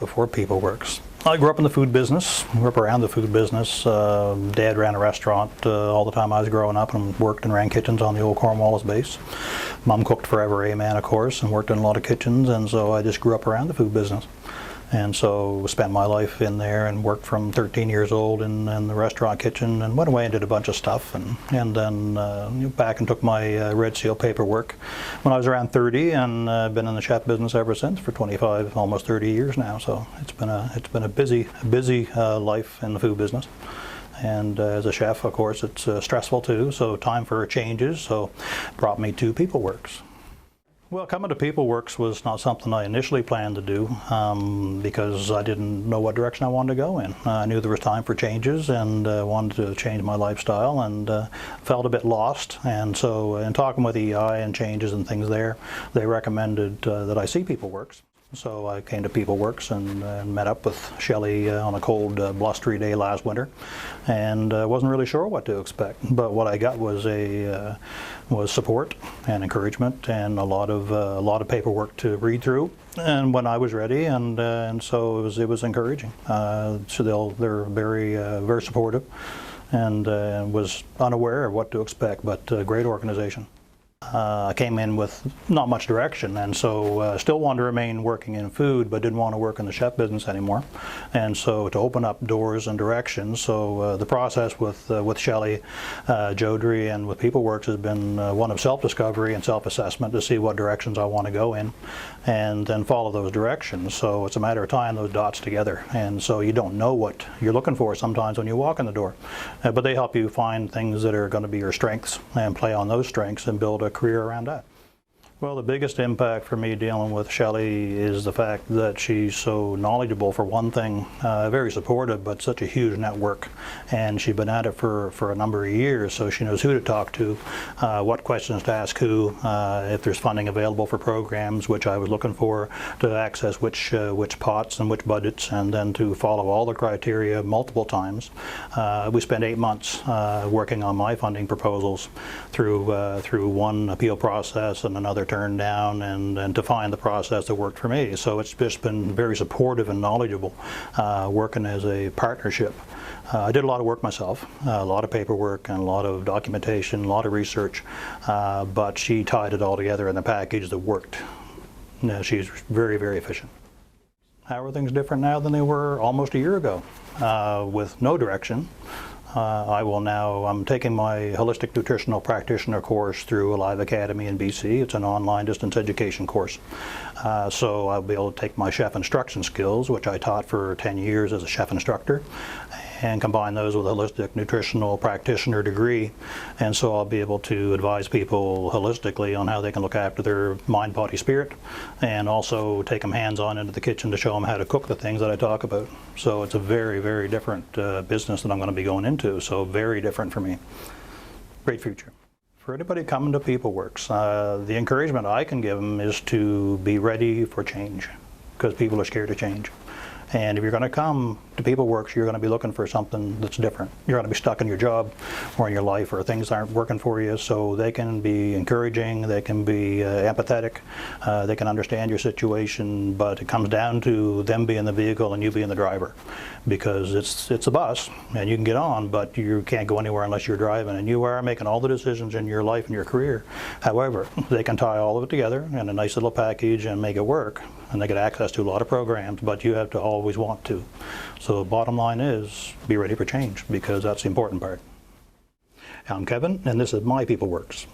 before PeopleWorx? I grew up in the food business, grew up around the food business. Dad ran a restaurant all the time I was growing up and worked and ran kitchens on the old Cornwallis base. Mom cooked forever, amen, of course, and worked in a lot of kitchens, and so I just grew up around the food business. And so spent my life in there and worked from 13 years old in the restaurant kitchen and went away and did a bunch of stuff and then back and took my Red Seal paperwork when I was around 30 and been in the chef business ever since for 25, almost 30 years now. So it's been a busy life in the food business. And as a chef, of course, it's stressful too, so time for changes, so brought me to PeopleWorx. Well, coming to PeopleWorx was not something I initially planned to do because I didn't know what direction I wanted to go in. I knew there was time for changes and wanted to change my lifestyle and felt a bit lost. And so in talking with EI and changes and things there, they recommended that I see PeopleWorx. So I came to PeopleWorx and met up with Shelley on a cold, blustery day last winter, and wasn't really sure what to expect. But what I got was was support and encouragement and a lot of paperwork to read through. And when I was ready, and so it was encouraging. So they're very supportive, and was unaware of what to expect, but a great organization. I came in with not much direction, and so still wanted to remain working in food, but didn't want to work in the chef business anymore. And so to open up doors and directions, so the process with Shelley Jodry and with PeopleWorx has been one of self-discovery and self-assessment to see what directions I want to go in, and then follow those directions. So it's a matter of tying those dots together, and so you don't know what you're looking for sometimes when you walk in the door, but they help you find things that are going to be your strengths and play on those strengths and build a career around that. Well, the biggest impact for me dealing with Shelley is the fact that she's so knowledgeable, for one thing, very supportive, but such a huge network, and she's been at it for a number of years, so she knows who to talk to, what questions to ask who, if there's funding available for programs, which I was looking for, to access which pots and which budgets, and then to follow all the criteria multiple times. We spent 8 months working on my funding proposals through one appeal process and another turned down, and to find the process that worked for me. So it's just been very supportive and knowledgeable working as a partnership. I did a lot of work myself, a lot of paperwork and a lot of documentation, a lot of research, but she tied it all together in a package that worked. She's very efficient. How are things different now than they were almost a year ago? With no direction. I'm taking my Holistic Nutritional Practitioner course through Alive Academy in BC. It's an online distance education course. So I'll be able to take my chef instruction skills, which I taught for 10 years as a chef instructor, and combine those with a Holistic Nutritional Practitioner degree. And so I'll be able to advise people holistically on how they can look after their mind, body, spirit, and also take them hands-on into the kitchen to show them how to cook the things that I talk about. So it's a very different business that I'm going to be going into, so very different for me. Great future. For anybody coming to PeopleWorx, the encouragement I can give them is to be ready for change, because people are scared to change. And if you're going to come to PeopleWorx, you're going to be looking for something that's different. You're going to be stuck in your job or in your life, or things aren't working for you, so they can be encouraging, they can be empathetic, they can understand your situation, but it comes down to them being the vehicle and you being the driver. Because it's a bus, and you can get on, but you can't go anywhere unless you're driving, and you are making all the decisions in your life and your career. However, they can tie all of it together in a nice little package and make it work, and they get access to a lot of programs, but you have to always want to. So the bottom line is, be ready for change, because that's the important part. I'm Kevin, and this is my PeopleWorx.